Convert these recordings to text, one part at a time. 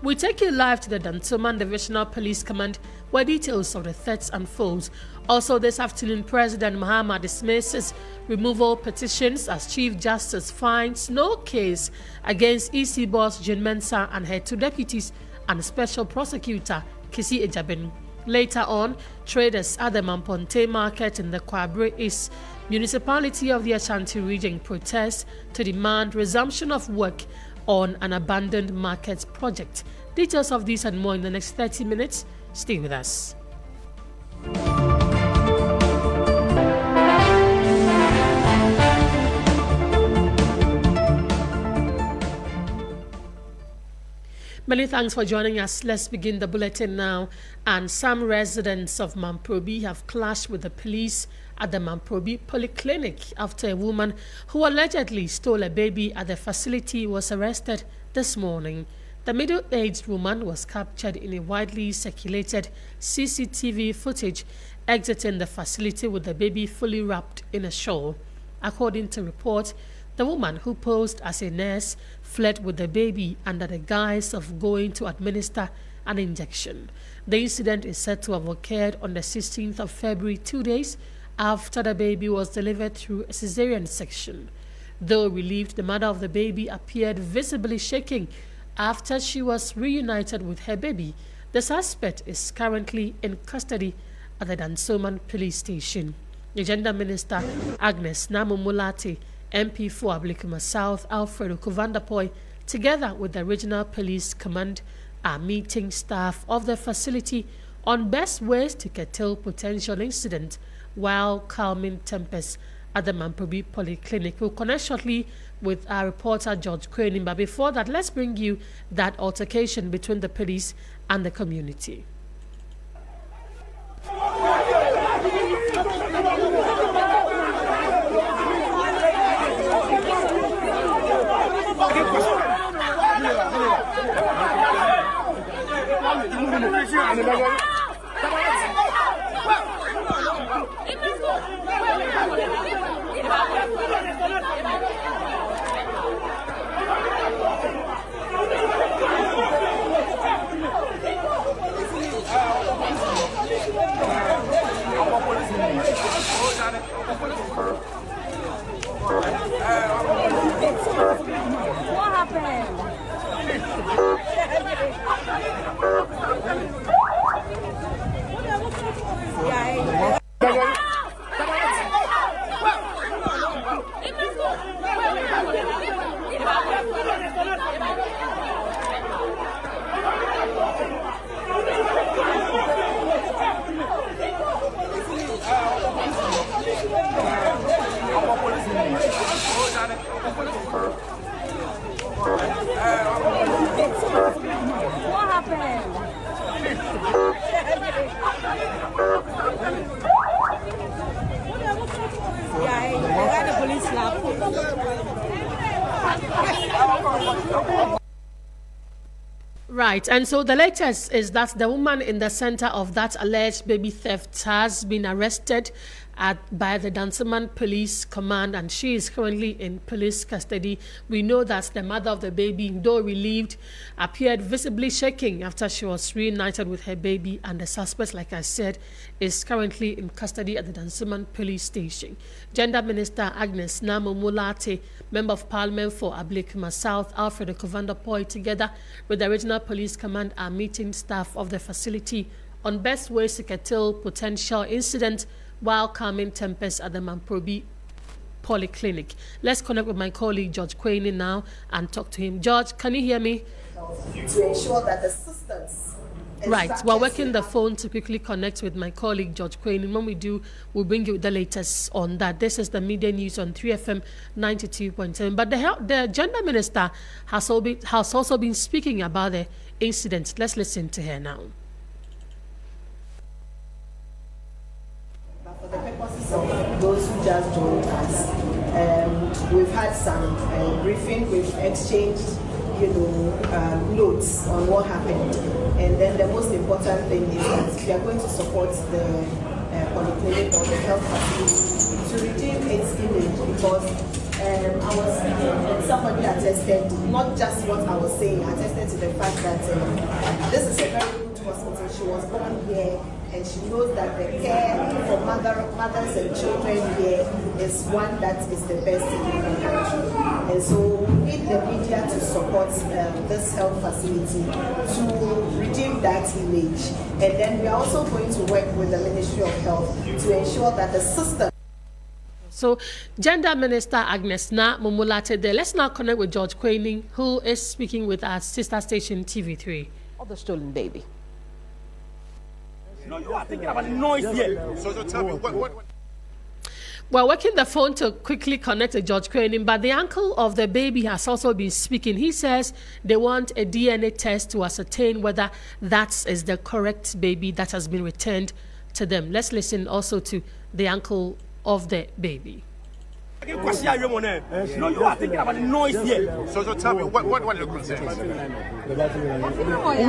We take you live to the Dansoman Divisional Police Command, where details of the threats unfold. Also this afternoon, President Mahama dismisses removal petitions as Chief Justice finds no case against EC boss Mensah and her two deputies and Special Prosecutor Kissi Agyabeng. Later on, traders at the Mamponteng Market in the Kwabre East Municipality of the Ashanti Region protest to demand resumption of work on an abandoned market project. Details of this and more in the next 30 minutes. Stay with us. Many thanks for joining us. Let's begin the bulletin now. And some residents of Mamprobi have clashed with the police at the Mamprobi Polyclinic after a woman who allegedly stole a baby at the facility was arrested this morning. The middle-aged woman was captured in a widely circulated CCTV footage exiting the facility with the baby fully wrapped in a shawl. According to reports, the woman, who posed as a nurse, fled with the baby under the guise of going to administer an injection. The incident is said to have occurred on the 16th of February, 2 days after the baby was delivered through a cesarean section. Though relieved, the mother of the baby appeared visibly shaking after she was reunited with her baby. The suspect is currently in custody at the Dansoman police station. The Gender Minister, Agnes Namumulate, MP for Ablekuma South, Alfredo Kovandapoy, together with the Regional Police Command, are meeting staff of the facility on best ways to curtail potential incidents while calming tempers at the Mamprobi Polyclinic. We'll connect shortly with our reporter George Quainin, but before that, let's bring you that altercation between the police and the community. What happened? What happened? Yeah, the police lab. Right, and so the latest is that the woman in the center of that alleged baby theft has been arrested by the Dansoman Police Command, and she is currently in police custody. We know that the mother of the baby, though relieved, appeared visibly shaking after she was reunited with her baby, and the suspect, like I said, is currently in custody at the Dansoman Police Station. Gender Minister Agnes Namumulate, Member of Parliament for Ablekuma South, Alfredo Kovandapoy, together with the Regional Police Command, are meeting staff of the facility on best ways to curtail potential incidents while calming tempers at the Mamprobi Polyclinic. Let's connect with my colleague George Quainin now and talk to him. George, can you hear me? To ensure that the systems... Right, we're working the phone to quickly connect with my colleague George Quainin. When we do, we'll bring you the latest on that. This is the Midday News on 3FM 92.7. But the Gender Minister has also been speaking about the incident. Let's listen to her now. For the purposes of those who just joined us, we've had some briefing, we've exchanged, notes on what happened. And then the most important thing is that we are going to support the polyclinic or the health facility to redeem its image, because I was speaking and somebody attested, not just what I was saying, attested to the fact that this is a very good hospital. She was born here, and she knows that the care for mothers and children here is one that is the best in the country. And so we need the media to support this health facility to redeem that image. And then we are also going to work with the Ministry of Health to ensure that the system. So, Gender Minister Agnes Na Mumulate there. Let's now connect with George Quaining, who is speaking with our sister station TV3. Of the stolen baby. No, you are thinking about the noise here. So tell me, what? We're working the phone to quickly connect to George Quaining, but the uncle of the baby has also been speaking. He says they want a DNA test to ascertain whether that is the correct baby that has been returned to them. Let's listen also to the uncle of the baby. No, you are thinking about the noise here. So tell me, what are your concerns?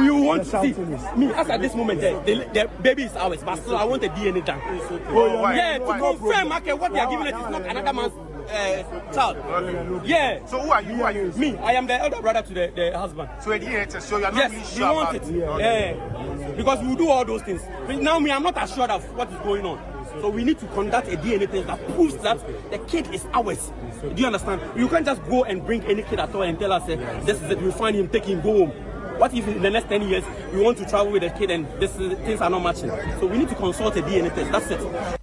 You want to see me as at this moment, the baby is ours, but still I want a DNA done. Yeah, to confirm what they are giving it is not another man's child. Okay. Yeah. So who are you? Me. I am the elder brother to the husband. So a DNA test. So you are not really sure about it. Yeah. Because we will do all those things. But now I'm not assured of what is going on. So we need to conduct a DNA test that proves that the kid is ours. Do you understand? You can't just go and bring any kid at all and tell us, this is it, we find him, take him, go home. What if in the next 10 years we want to travel with the kid and things are not matching? So we need to consult a DNA test. That's it.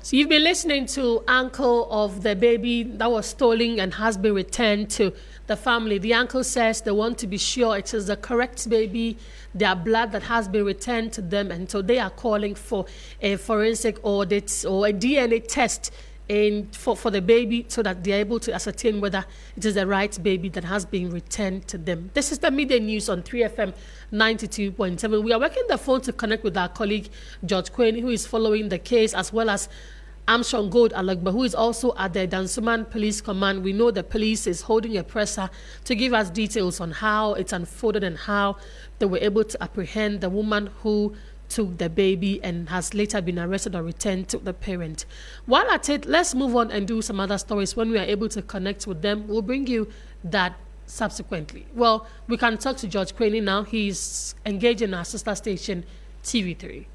So you've been listening to uncle of the baby that was stolen and has been returned to the family. The uncle says they want to be sure it is the correct baby, their blood that has been returned to them, and so they are calling for a forensic audit or a DNA test for the baby so that they are able to ascertain whether it is the right baby that has been returned to them. This is the Midday News on 3FM 92.7. We are working the phone to connect with our colleague George Quaining, who is following the case, as well as Armstrong Gold Alagba, who is also at the Dansoman Police Command. We know the police is holding a presser to give us details on how it's unfolded and how they were able to apprehend the woman who took the baby and has later been arrested or returned to the parent. While at it, let's move on and do some other stories. When we are able to connect with them, we'll bring you that subsequently. Well, we can talk to George Quaining now. He's engaged in our sister station, TV3.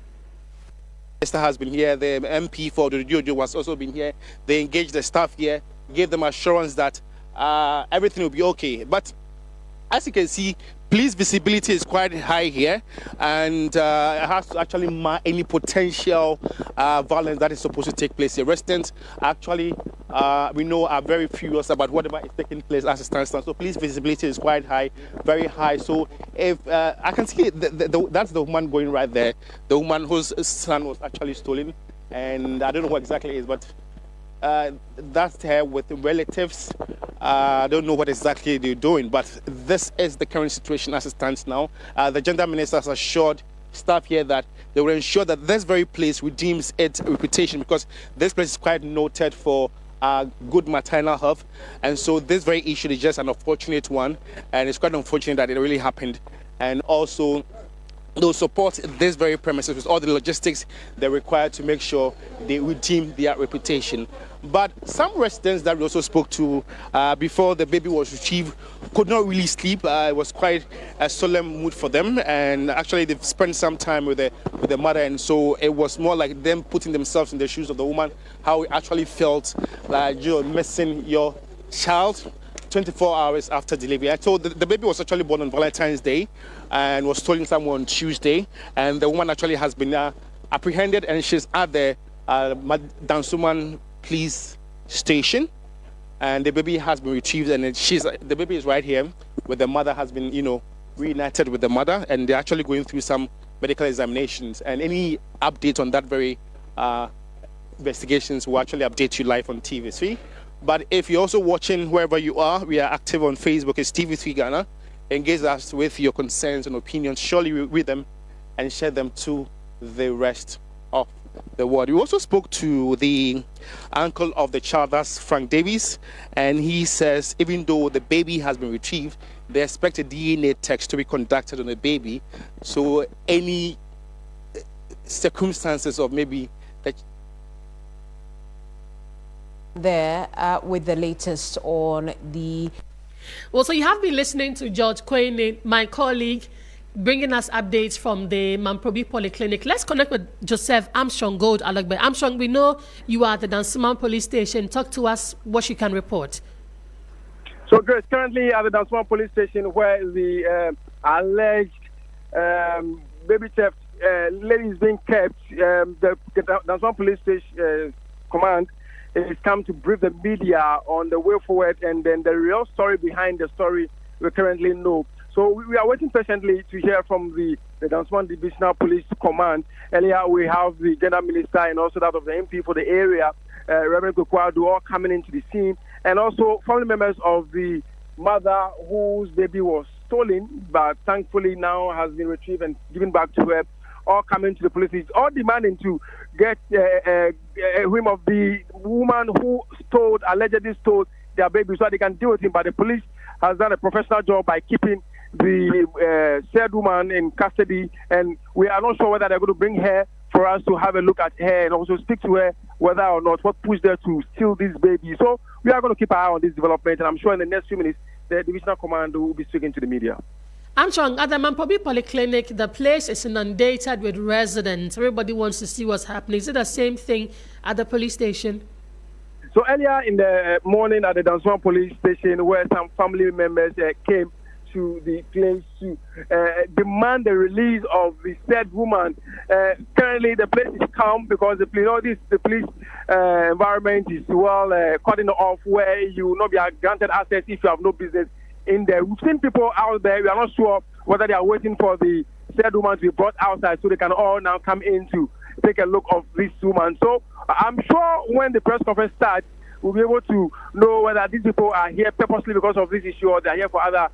Minister has been here. The MP for the Jojo has also been here. They engaged the staff here, gave them assurance that everything will be okay. But as you can see, police visibility is quite high here, and it has to actually mark any potential violence that is supposed to take place here. Residents actually, we know, are very furious about whatever is taking place as it stands. So police visibility is quite high, very high. So if I can see, that's the woman going right there, the woman whose son was actually stolen, and I don't know what exactly it is, but that's her with the relatives. I don't know what exactly they're doing, but this is the current situation as it stands now. The gender minister has assured staff here that they will ensure that this very place redeems its reputation, because this place is quite noted for good maternal health, and so this very issue is just an unfortunate one, and it's quite unfortunate that it really happened. And also they'll support this very premises with all the logistics they require to make sure they redeem their reputation. But some residents that we also spoke to before the baby was retrieved could not really sleep. It was quite a solemn mood for them, and actually they've spent some time with the mother, and so it was more like them putting themselves in the shoes of the woman, how it actually felt like you're missing your child 24 hours after delivery. I told the baby was actually born on Valentine's Day and was stolen somewhere on Tuesday, and the woman actually has been apprehended, and she's at the Dansoman police station, and the baby has been retrieved, and the baby is right here where the mother has been, reunited with the mother, and they're actually going through some medical examinations, and any update on that very investigations will actually update you live on TV3. But if you're also watching wherever you are, we are active on Facebook. It's TV3 Ghana. Engage us with your concerns and opinions. Surely we read them and share them to the rest of the world. We also spoke to the uncle of the child, that's Frank Davies, and he says even though the baby has been retrieved, they expect a DNA test to be conducted on the baby. So any circumstances of maybe that there with the latest on the... Well, so you have been listening to George Quayne, my colleague, bringing us updates from the Mamprobi Polyclinic. Let's connect with Joseph Armstrong Gold Alagbe. Armstrong, we know you are at the Dansoman Police Station. Talk to us what you can report. So, Grace, currently at the Dansoman Police Station, where the alleged baby theft lady is being kept, the Dansoman Police Station command is come to brief the media on the way forward, and then the real story behind the story we currently know. So we are waiting patiently to hear from the Dansoman Divisional Police Command. Earlier, we have the Gender Minister and also that of the MP for the area, Reverend Kukwadu, all coming into the scene, and also family members of the mother whose baby was stolen, but thankfully now has been retrieved and given back to her, all coming to the police, all demanding to get a whim of the woman who allegedly stole their baby so they can deal with him. But the police has done a professional job by keeping the said woman in custody, and we are not sure whether they're going to bring her for us to have a look at her and also speak to her whether or not what pushed her to steal this baby. So we are going to keep our eye on this development, and I'm sure in the next few minutes the Divisional Command will be speaking to the media. Armstrong, at the Mamprobi Polyclinic, the place is inundated with residents. Everybody wants to see what's happening. Is it the same thing at the police station? So earlier in the morning at the Dansoman Police Station, where some family members came to the place to demand the release of the said woman. Currently, the place is calm because the police environment is well cutting off, where you will not be granted access if you have no business in there. We've seen people out there. We are not sure whether they are waiting for the said woman to be brought outside so they can all now come in to take a look of this woman. So I'm sure when the press conference starts, we'll be able to know whether these people are here purposely because of this issue or they are here for other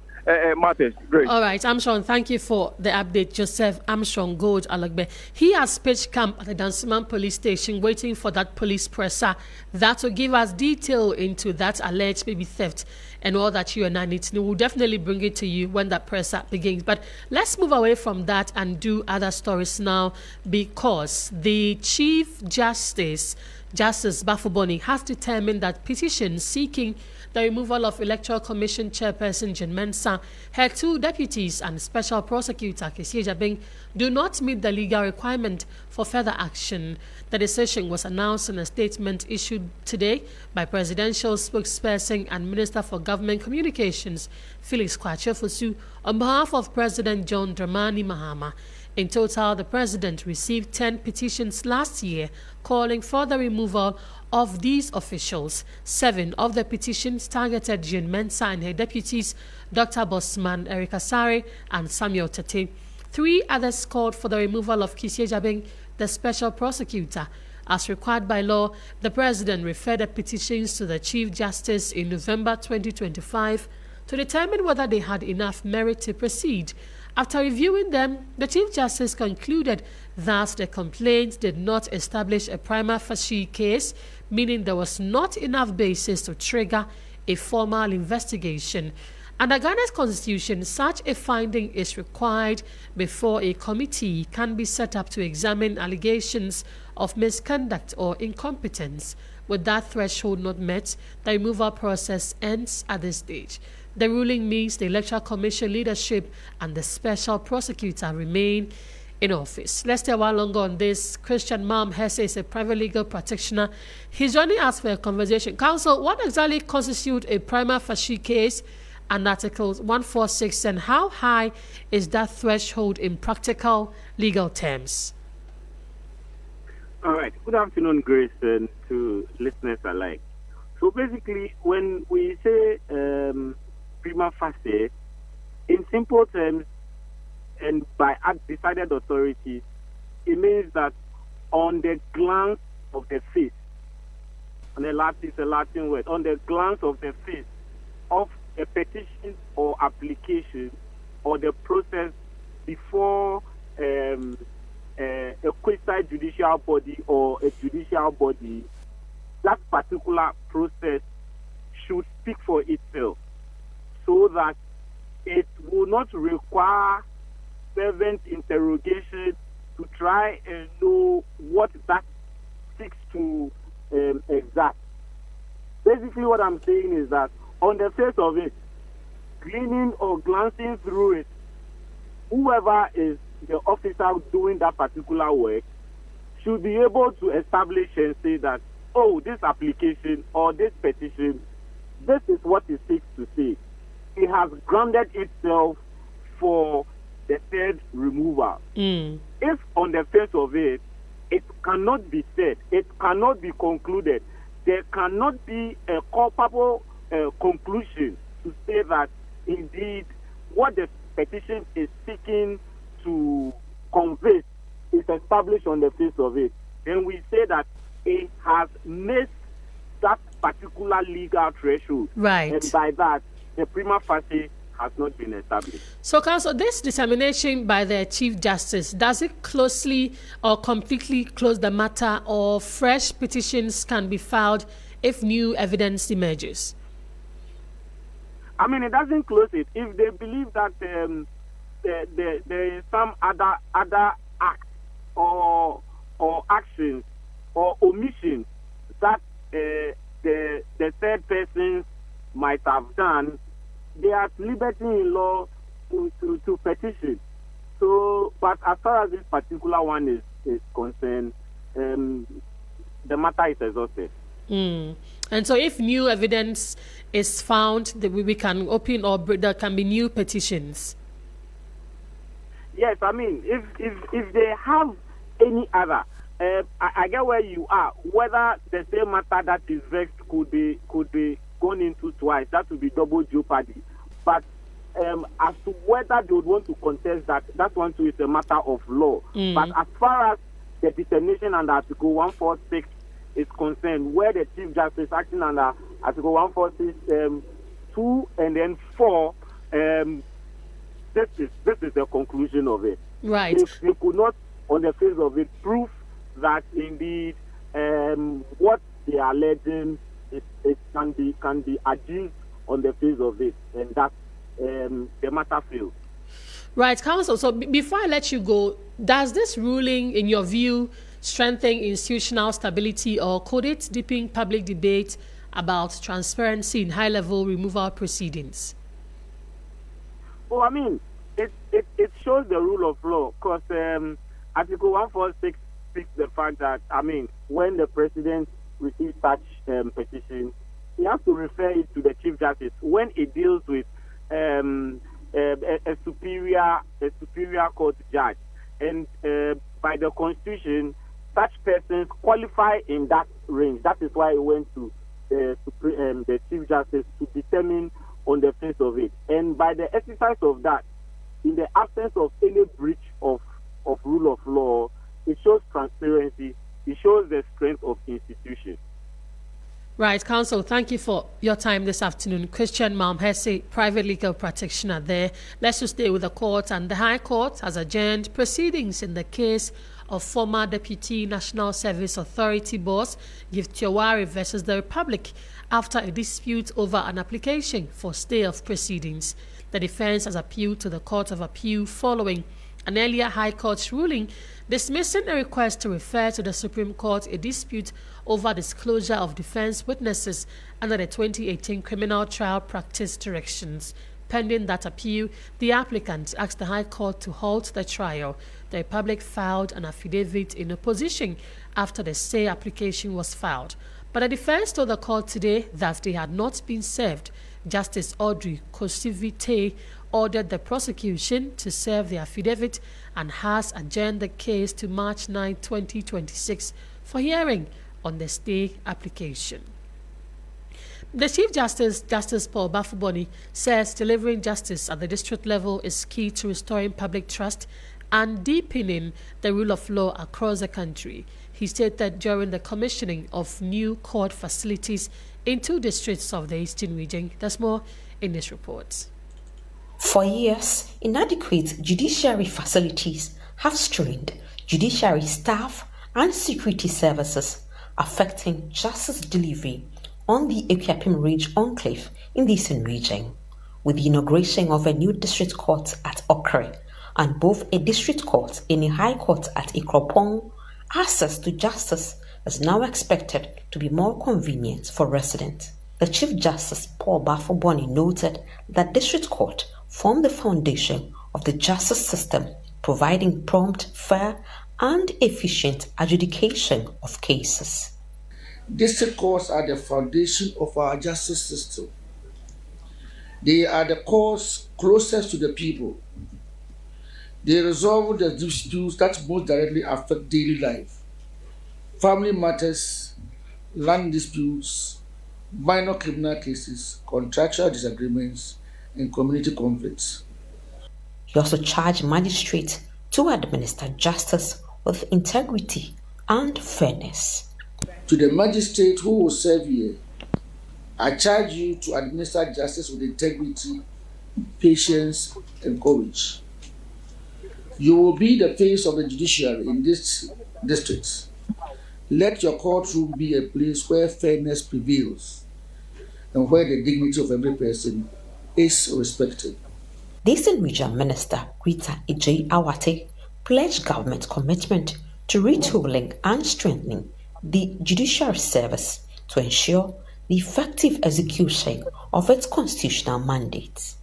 matters. Great. All right, Armstrong, thank you for the update. Joseph Armstrong Gold Alagbe. He has pitched camp at the Dansoman Police Station waiting for that police presser that will give us detail into that alleged baby theft and all that you and I need to know. We'll definitely bring it to you when that presser begins. But let's move away from that and do other stories now, because the Chief Justice Bafuboni has determined that petitions seeking the removal of Electoral Commission Chairperson Jean Mensah, her two deputies and Special Prosecutor Kissi Agyabeng do not meet the legal requirement for further action. The decision was announced in a statement issued today by Presidential Spokesperson and Minister for Government Communications, Felix Kwakye on behalf of President John Dramani Mahama. In total, the President received 10 petitions last year calling for the removal of these officials. 7 of the petitions targeted Jean Mensah and her deputies, Dr. Bosman, Erika Sare, and Samuel Tate. 3 others called for the removal of Kissi Agyabeng, the Special Prosecutor. As required by law, the President referred the petitions to the Chief Justice in November 2025 to determine whether they had enough merit to proceed. After reviewing them, the Chief Justice concluded that the complaints did not establish a prima facie case, meaning there was not enough basis to trigger a formal investigation. Under Ghana's constitution, such a finding is required before a committee can be set up to examine allegations of misconduct or incompetence. With that threshold not met, the removal process ends at this stage. The ruling means the Electoral Commission leadership and the Special Prosecutor remain in office. Let's stay a while longer on this. Christian Mam Hesse is a private legal practitioner. He's joining us for a conversation. Counsel, what exactly constitutes a prima facie case and Articles 146, and how high is that threshold in practical legal terms? All right. Good afternoon, Grace, and to listeners alike. So basically, when we say prima facie, in simple terms, and by decided authorities, it means that on the glance of the face, and it's a Latin word, on the glance of the face of a petition or application or the process before a quasi-judicial body or a judicial body, that particular process should speak for itself, so that it will not require fervent interrogation to try and know what that seeks to exact. basically what I'm saying is that on the face of it, gleaning or glancing through it, whoever is the officer doing that particular work should be able to establish and say that, oh, this application or this petition, this is what it seeks to say. It has grounded itself for the third removal. If on the face of it, it cannot be said, it cannot be concluded, there cannot be a culpable conclusion to say that indeed what the petition is seeking to convey is established on the face of it, then we say that it has missed that particular legal threshold. Right. And by that, the prima facie has not been established. So, Counsel, this determination by the Chief Justice, does it closely or completely close the matter, or fresh petitions can be filed if new evidence emerges? I mean, it doesn't close it. If they believe that there is some other act or actions or omissions that the third persons might have done, they are at liberty in law to petition. So, but as far as this particular one is concerned, the matter is exhausted. And so if new evidence is found, that we can open, or there can be new petitions? Yes, I mean, if they have any other, I get where you are. Whether the same matter that is vexed could be gone into twice, that would be double jeopardy. But as to whether they would want to contest that one too is a matter of law. But as far as the determination under Article 146 is concerned, where the Chief Justice acting under Article 146 2 and then 4, this is the conclusion of it. Right. If they could not, on the face of it, prove that indeed what they are alleging it can be adduced on the face of it, and that the matter fails. Right, Counsel. So before I let you go, does this ruling, in your view, strengthen institutional stability, or could it deepen public debate about transparency in high-level removal proceedings? Well, I mean, it shows the rule of law, because Article 146 speaks the fact that, I mean, when the president receives such petition, he has to refer it to the Chief Justice when it deals with a superior court judge. And by the Constitution, such persons qualify in that range. That is why it went to the Chief Justice to determine on the face of it. And by the exercise of that, in the absence of any breach of rule of law, it shows transparency, it shows the strength of institutions. Right, Counsel, thank you for your time this afternoon. Christian Malmhese, private legal practitioner there. Let's just stay with the court, and the High Court has adjourned proceedings in the case of former Deputy National Service Authority boss Giftowari versus the Republic after a dispute over an application for stay of proceedings. The defense has appealed to the Court of Appeal following an earlier High Court ruling dismissing a request to refer to the Supreme Court a dispute over disclosure of defense witnesses under the 2018 Criminal Trial Practice Directions. Pending that appeal, the applicant asked the High Court to halt the trial. The Republic filed an affidavit in opposition after the stay application was filed. But the defense told the court today that they had not been served. Justice Audrey Kosivite ordered the prosecution to serve the affidavit and has adjourned the case to March 9, 2026 for hearing on the stay application. The Chief Justice, Justice Paul Bafuboni, says delivering justice at the district level is key to restoring public trust and deepening the rule of law across the country. He stated during the commissioning of new court facilities in 2 districts of the Eastern Region. There's more in this report. For years, inadequate judiciary facilities have strained judiciary staff and security services, affecting justice delivery on the Agyabeng Ridge Enclave in the Eastern Region. With the inauguration of a new district court at Okre and both a district court and a high court at Ikropong, access to justice is now expected to be more convenient for residents. The Chief Justice Paul Bafoboni noted that District Court formed the foundation of the justice system, providing prompt, fair, and efficient adjudication of cases. District courts are the foundation of our justice system. They are the courts closest to the people. They resolve the disputes that most directly affect daily life, family matters, land disputes, minor criminal cases, contractual disagreements, and community conflicts. He also charged magistrates to administer justice with integrity and fairness. To the magistrate who will serve here, I charge you to administer justice with integrity, patience, and courage. You will be the face of the judiciary in this district. Let your courtroom be a place where fairness prevails and where the dignity of every person is respected. Eastern Region Minister Rita J. Awate pledged government commitment to retooling and strengthening the judiciary service to ensure the effective execution of its constitutional mandates.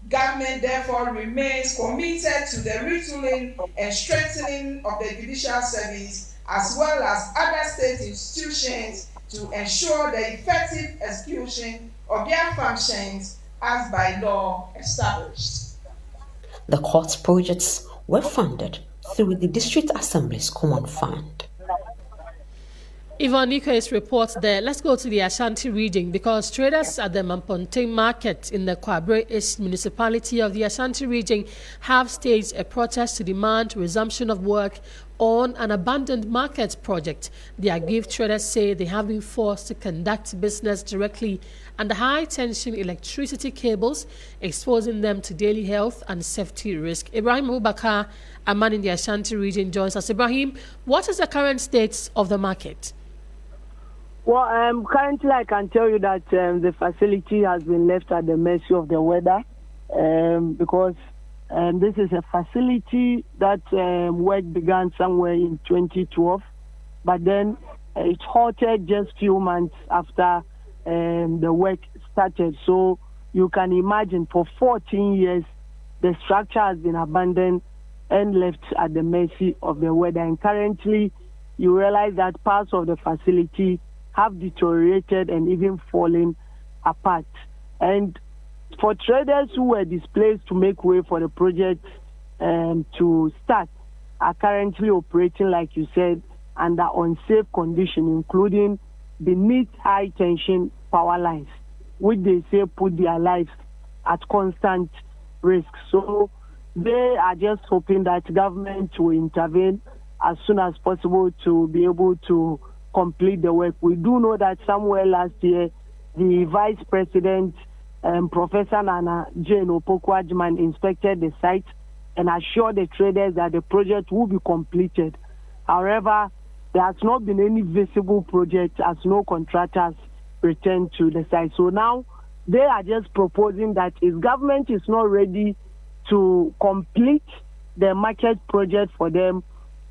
Government therefore remains committed to the retooling and strengthening of the judicial service as well as other state institutions to ensure the effective execution of their functions as by law established. The court's projects were funded through the District Assembly's Common Fund. Yvonne Niko's report there. Let's go to the Ashanti Region because traders at the Mamponteng Market in the Kwabre East Municipality of the Ashanti Region have staged a protest to demand resumption of work on an abandoned market project. The aggrieved traders say they have been forced to conduct business directly under high-tension electricity cables, exposing them to daily health and safety risk. Ibrahim Abubakar, a man in the Ashanti Region, joins us. Ibrahim, what is the current state of the market? Well, currently I can tell you that the facility has been left at the mercy of the weather because this is a facility that work began somewhere in 2012, but then it halted just few months after the work started. So you can imagine for 14 years the structure has been abandoned and left at the mercy of the weather. And currently you realize that parts of the facility have deteriorated and even fallen apart. And for traders who were displaced to make way for the project to start are currently operating, like you said, under unsafe conditions, including beneath high-tension power lines, which they say put their lives at constant risk. So they are just hoping that government will intervene as soon as possible to be able to complete the work. We do know that somewhere last year, the Vice President, Professor Nana Jane Opoku Agyemang, inspected the site and assured the traders that the project will be completed. However, there has not been any visible project as no contractors returned to the site. So now they are just proposing that if government is not ready to complete the market project for them,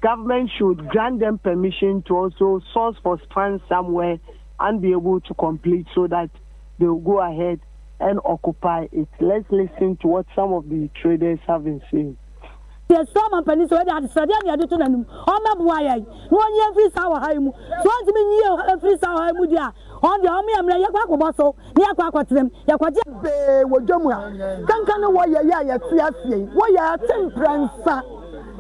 government should grant them permission to also source for funds somewhere and be able to complete so that they will go ahead and occupy it. Let's listen to what some of the traders have been saying. Yes, some companies where they had studied the other one. Why? 1 year free sour haimu. So to me, you free sour haimu dia. On the army, I'm like Yaquaco, Yaquaquatim, Yaquatim, Wajomua. Kankana, why ya, why ya temperance?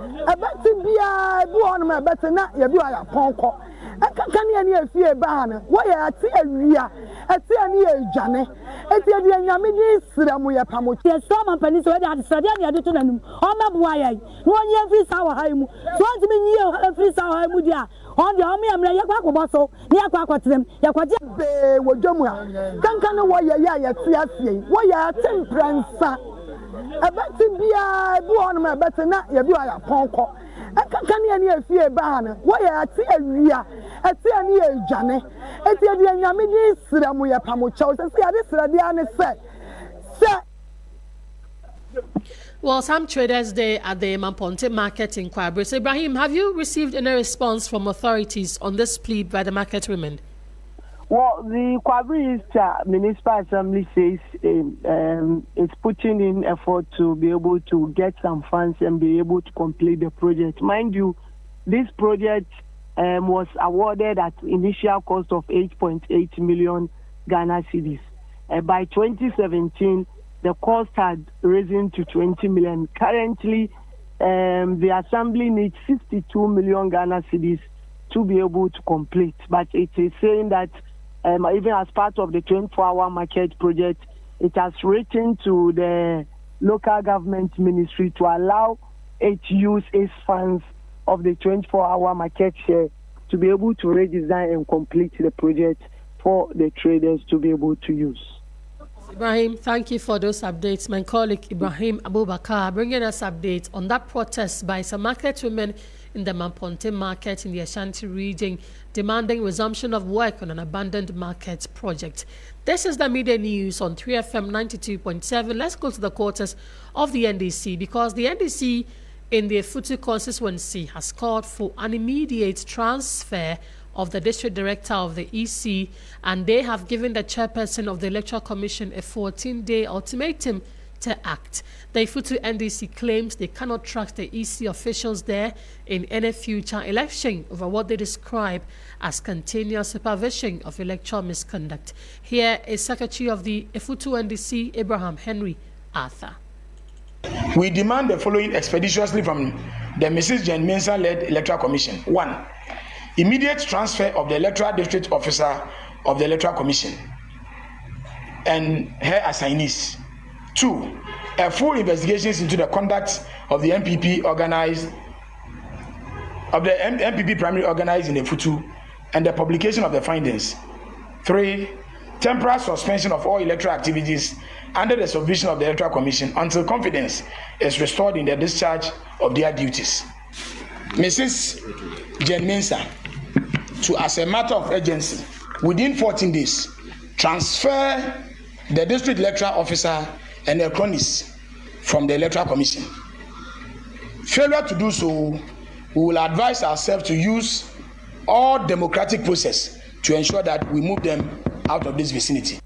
A better be a born my better not your boy a ponko. I can't near fear ban. Why I tell you, I tell you, Johnny. It's the Yamidi Siramuya Pamutia. Some companies where they had studied the other two. Oh, my 1 year free sour haimu. So to me, you free sour haimudia. On the army, I'm like Yaquaco, Yaquaquatim, Yaquatim, Wajomua. Kankana, why ya temperance? A better be a born my better not your boy a ponko. I can't near fear ban. Why I tell you, I tell you, Johnny. It's the Yamidi Siramuya Pamuchos. I say, this Radiana said, Sir. Well, some traders there at the Mamponteng Market in Kwabre. So, Ibrahim, have you received any response from authorities on this plea by the market women? Well, the Kwabre East Municipal Assembly says it's putting in effort to be able to get some funds and be able to complete the project. Mind you, this project was awarded at initial cost of 8.8 million Ghana cedis. By 2017, the cost had risen to 20 million. Currently, the assembly needs 62 million Ghana cedis to be able to complete. But it is saying that even as part of the 24-hour market project, it has written to the local government ministry to allow it to use its funds of the 24-hour market share to be able to redesign and complete the project for the traders to be able to use. Ibrahim, thank you for those updates. My colleague Ibrahim Abubakar bringing us updates on that protest by some market women in the Mamponteng Market in the Ashanti Region demanding resumption of work on an abandoned market project. This is the Midday News on 3FM 92.7. Let's go to the quarters of the NDC because the NDC in the Efutu constituency has called for an immediate transfer of the district director of the EC, and they have given the chairperson of the Electoral Commission a 14-day ultimatum to act. The Efutu NDC claims they cannot trust the EC officials there in any future election over what they describe as continuous supervision of electoral misconduct. Here is Secretary of the Efutu NDC, Abraham Henry Arthur. We demand the following expeditiously from the Mrs. Jen Mensah-led Electoral Commission. 1. Immediate transfer of the electoral district officer of the Electoral Commission and her assignees. 2. A full investigations into the conduct of the MPP primary organized in the Efutu and the publication of the findings. 3. Temporary suspension of all electoral activities under the supervision of the Electoral Commission until confidence is restored in the discharge of their duties. Mrs. Jen Mensah, to, as a matter of urgency, within 14 days, transfer the district electoral officer and their cronies from the Electoral Commission. Failure to do so, we will advise ourselves to use all democratic process to ensure that we move them out of this vicinity.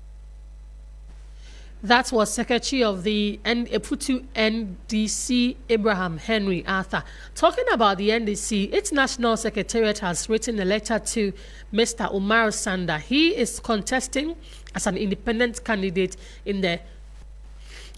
That was Secretary of the Efutu NDC, Abraham Henry Arthur. Talking about the NDC, its National Secretariat has written a letter to Mr. Umar Sanda. He is contesting as an independent candidate in the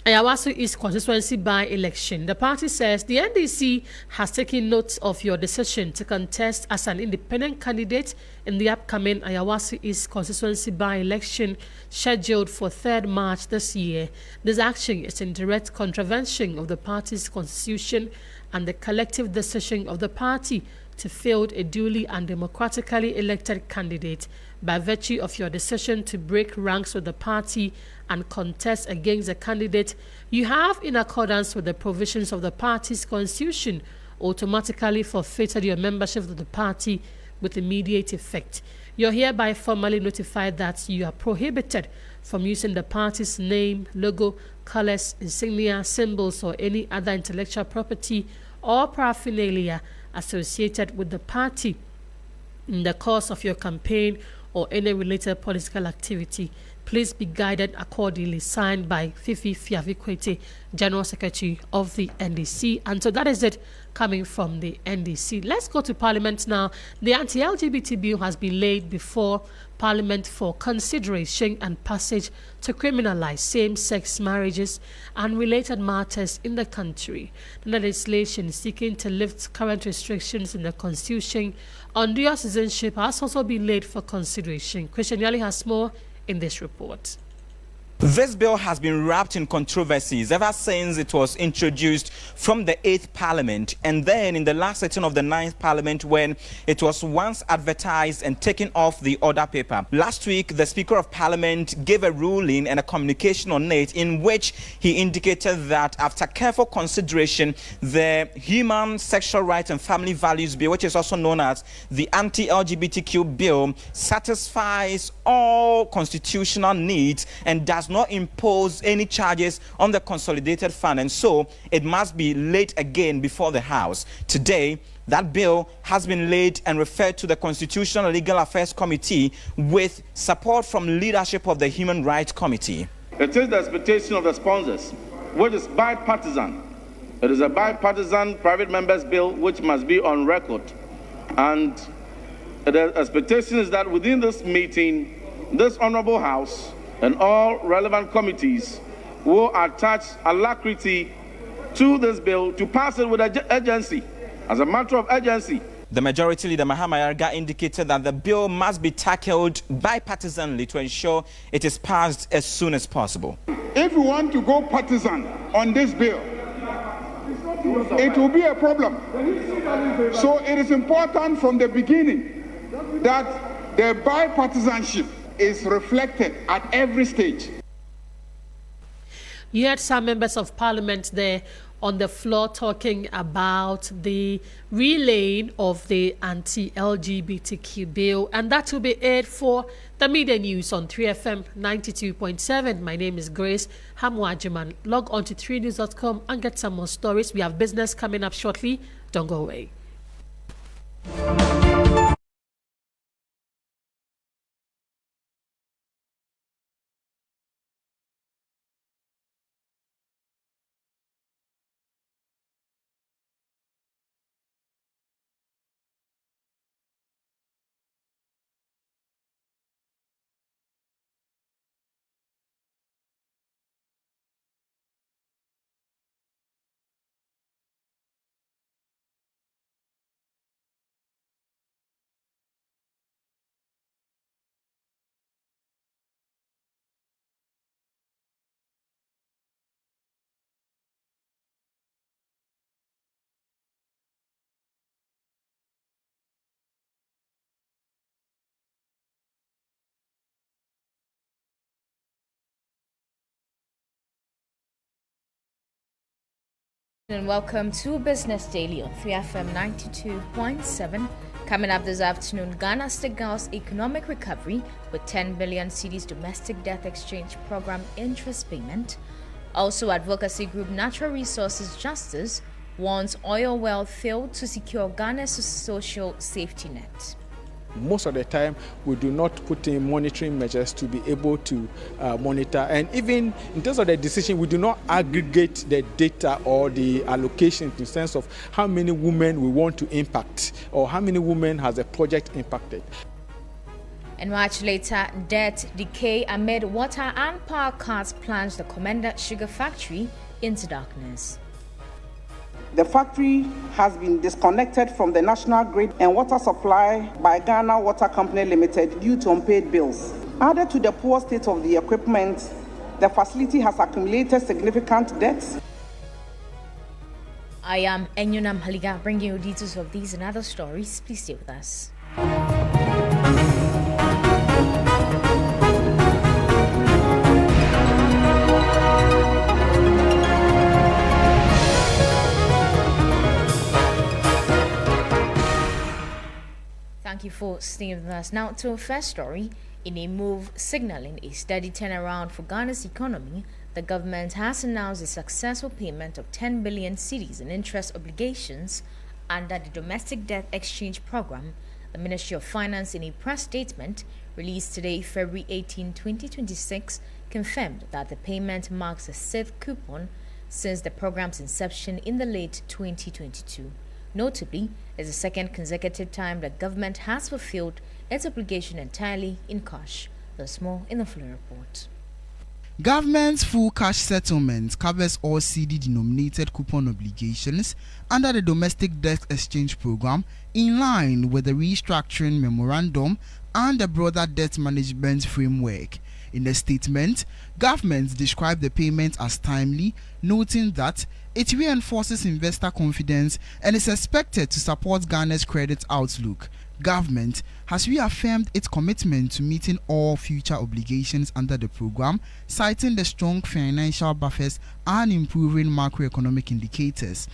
Ayawaso East constituency by-election. The party says the NDC has taken note of your decision to contest as an independent candidate in the upcoming Ayawaso East constituency by-election scheduled for 3rd March this year. This action is in direct contravention of the party's constitution and the collective decision of the party to field a duly and democratically elected candidate. By virtue of your decision to break ranks with the party and contest against a candidate, you have, in accordance with the provisions of the party's constitution, automatically forfeited your membership of the party with immediate effect. You're hereby formally notified that you are prohibited from using the party's name, logo, colors, insignia, symbols, or any other intellectual property or paraphernalia associated with the party in the course of your campaign or any related political activity. Please be guided accordingly. Signed by Fifi Fiavikwete, General Secretary of the NDC. And so that is it coming from the NDC. Let's go to Parliament now. The anti-LGBT bill has been laid before Parliament for consideration and passage to criminalize same-sex marriages and related matters in the country. The legislation seeking to lift current restrictions in the Constitution on dual citizenship has also been laid for consideration. Christian Yali has more in this report. This bill has been wrapped in controversies ever since it was introduced from the 8th Parliament and then in the last sitting of the 9th Parliament when it was once advertised and taken off the order paper. Last week, the Speaker of Parliament gave a ruling and a communication on it in which he indicated that after careful consideration, the Human, Sexual Rights and Family Values Bill, which is also known as the Anti-LGBTQ Bill, satisfies all constitutional needs and does does not impose any charges on the consolidated fund, and so it must be laid again before the House. Today, that bill has been laid and referred to the Constitutional and Legal Affairs Committee with support from leadership of the Human Rights Committee. It is the expectation of the sponsors, which is bipartisan. It is a bipartisan private members bill which must be on record. And the expectation is that within this meeting, this Honorable House and all relevant committees will attach alacrity to this bill to pass it with urgency, as a matter of urgency. The Majority Leader Mahama indicated that the bill must be tackled bipartisanly to ensure it is passed as soon as possible. If we want to go partisan on this bill, it will be a problem. So it is important from the beginning that the bipartisanship is reflected at every stage. You had some members of parliament there on the floor talking about the relaying of the anti-LGBTQ bill, and that will be aired for the Midday News on 3FM 92.7. My name is Grace Hammoah Agyemang. Log on to 3news.com and get some more stories. We have business coming up shortly. Don't go away. And welcome to Business Daily on 3FM 92.7. Coming up this afternoon, Ghana signals economic recovery with 10 billion cedis domestic debt exchange program interest payment. Also, advocacy group Natural Resources Justice warns oil well failed to secure Ghana's social safety net. Most of the time, we do not put in monitoring measures to be able to monitor. And even in terms of the decision, we do not aggregate the data or the allocation in the sense of how many women we want to impact or how many women has the project impacted. And much later, debt decay amid water and power cuts plunge the Commander Sugar Factory into darkness. The factory has been disconnected from the national grid and water supply by Ghana Water Company Limited due to unpaid bills. Added to the poor state of the equipment, the facility has accumulated significant debts. I am Enyunam Haliga, bringing you details of these and other stories. Please stay with us. Thank you for staying with us. Now to our first story. In a move signaling a steady turnaround for Ghana's economy, the government has announced a successful payment of 10 billion cedis in interest obligations under the Domestic Debt Exchange Program. The Ministry of Finance, in a press statement released today, February 18, 2026, confirmed that the payment marks the 6th coupon since the program's inception in the late 2022. Notably, it's the second consecutive time the government has fulfilled its obligation entirely in cash. There's more in the full report. Government's full cash settlement covers all CD-denominated coupon obligations under the Domestic Debt Exchange Program in line with the restructuring memorandum and the broader debt management framework. In the statement, government described the payment as timely, noting that it reinforces investor confidence and is expected to support Ghana's credit outlook. Government has reaffirmed its commitment to meeting all future obligations under the program, citing the strong financial buffers and improving macroeconomic indicators.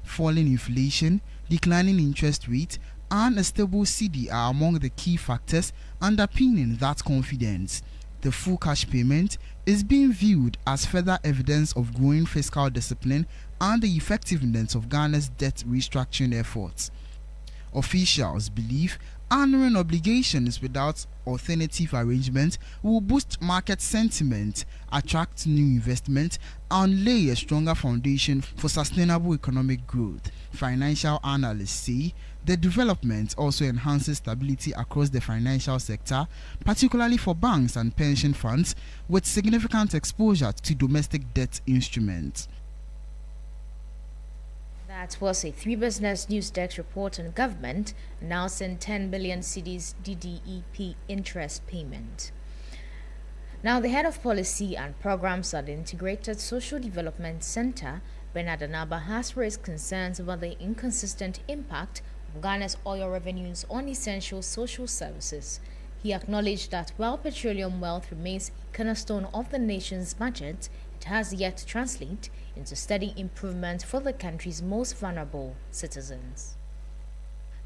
Falling inflation, declining interest rate, and a stable CD are among the key factors underpinning that confidence. The full cash payment is being viewed as further evidence of growing fiscal discipline and the effectiveness of Ghana's debt restructuring efforts. Officials believe honoring obligations without alternative arrangement will boost market sentiment, attract new investment, and lay a stronger foundation for sustainable economic growth. Financial analysts say the development also enhances stability across the financial sector, particularly for banks and pension funds with significant exposure to domestic debt instruments. That was a 3 Business News Desk report on government announcing 10 billion cedis DDEP interest payment. Now, the head of policy and programs at the Integrated Social Development Center, Bernard Anaba, has raised concerns about the inconsistent impact of Ghana's oil revenues on essential social services. He acknowledged that while petroleum wealth remains a cornerstone of the nation's budget, it has yet to translate into steady improvement for the country's most vulnerable citizens.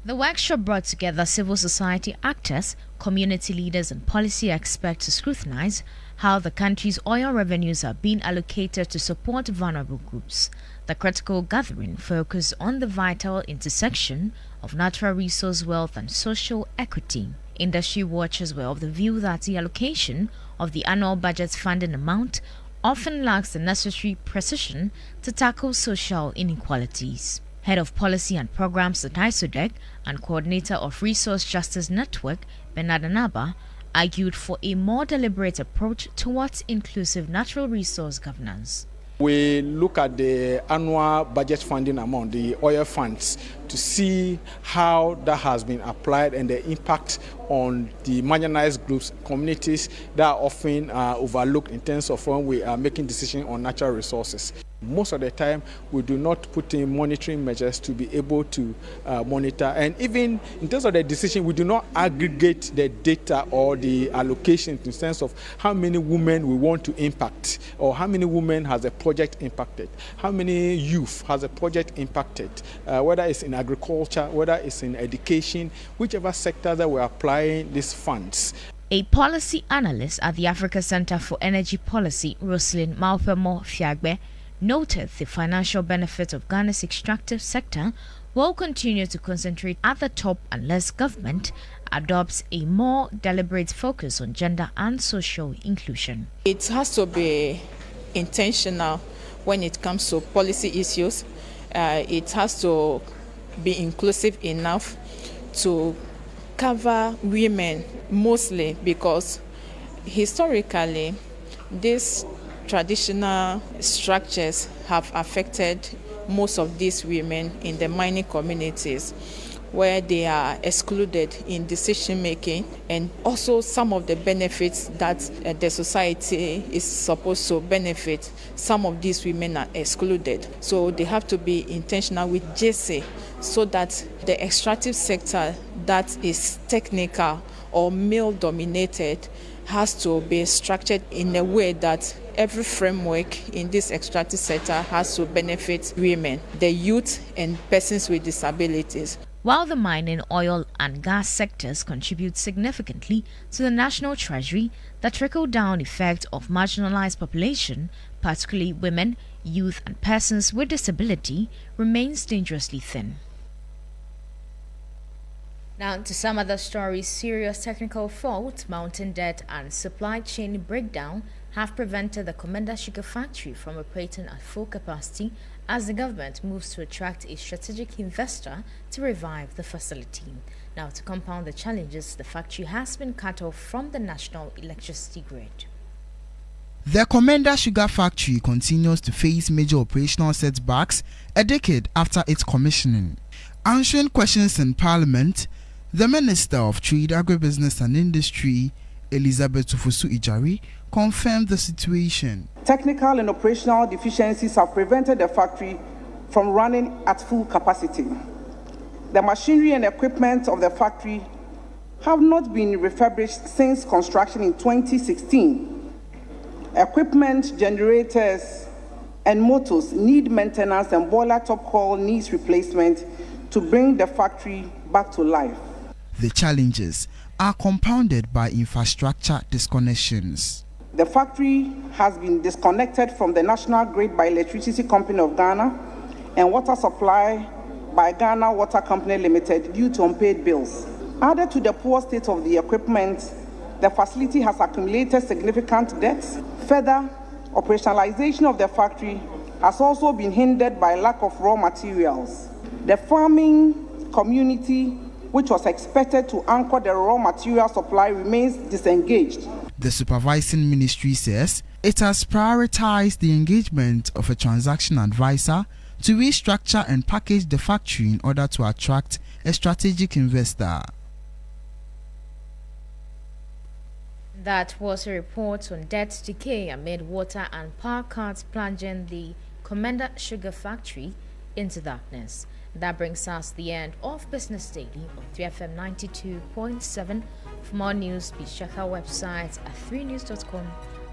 The workshop brought together civil society actors, community leaders and policy experts to scrutinize how the country's oil revenues are being allocated to support vulnerable groups. The critical gathering focused on the vital intersection of natural resource wealth and social equity. Industry watchers were of the view that the allocation of the annual budget's funding amount often lacks the necessary precision to tackle social inequalities. Head of Policy and Programs at ISODEC and Coordinator of Resource Justice Network, Bernard Anaba, argued for a more deliberate approach towards inclusive natural resource governance. We look at the annual budget funding amount, the oil funds, to see how that has been applied and the impact on the marginalized groups, communities that are often overlooked in terms of when we are making decisions on natural resources. Most of the time, we do not put in monitoring measures to be able to monitor. And even in terms of the decision, we do not aggregate the data or the allocation in the sense of how many women we want to impact, or how many women has a project impacted, how many youth has a project impacted, whether it's in agriculture, whether it's in education, whichever sector that we're applying these funds. A policy analyst at the Africa Center for Energy Policy, Rosalind Malpemo-Fiagbe, noted the financial benefit of Ghana's extractive sector will continue to concentrate at the top unless government adopts a more deliberate focus on gender and social inclusion. It has to be intentional when it comes to policy issues. It has to be inclusive enough to cover women mostly, because historically these traditional structures have affected most of these women in the mining communities, where they are excluded in decision making, and also some of the benefits that the society is supposed to benefit, some of these women are excluded. So they have to be intentional with JC so that the extractive sector that is technical or male dominated has to be structured in a way that every framework in this extractive sector has to benefit women, the youth, and persons with disabilities. While the mining, oil and gas sectors contribute significantly to the national treasury, the trickle-down effect of marginalized population, particularly women, youth and persons with disability, remains dangerously thin. Now to some other stories. Serious technical faults, mounting debt and supply chain breakdown have prevented the Komenda Sugar Factory from operating at full capacity as the government moves to attract a strategic investor to revive the facility. Now, to compound the challenges, the factory has been cut off from the national electricity grid. The Komenda Sugar Factory continues to face major operational setbacks a decade after its commissioning. Answering questions in Parliament, the Minister of Trade, Agribusiness and Industry, Elizabeth Tufusu-Ijari, confirmed the situation. Technical and operational deficiencies have prevented the factory from running at full capacity. The machinery and equipment of the factory have not been refurbished since construction in 2016. Equipment, generators, and motors need maintenance, and boiler top hull needs replacement to bring the factory back to life. The challenges are compounded by infrastructure disconnections. The factory has been disconnected from the national grid by Electricity Company of Ghana and water supply by Ghana Water Company Limited due to unpaid bills. Added to the poor state of the equipment, the facility has accumulated significant debts. Further, operationalization of the factory has also been hindered by lack of raw materials. The farming community, which was expected to anchor the raw material supply, remains disengaged. The supervising ministry says it has prioritized the engagement of a transaction advisor to restructure and package the factory in order to attract a strategic investor. That was a report on debt decay amid water and power cuts plunging the Commander Sugar Factory into darkness. That brings us to the end of Business Daily on 3FM 92.7. For more news, please check our website at 3news.com.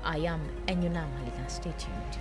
I am Enyuna Malika. Stay tuned.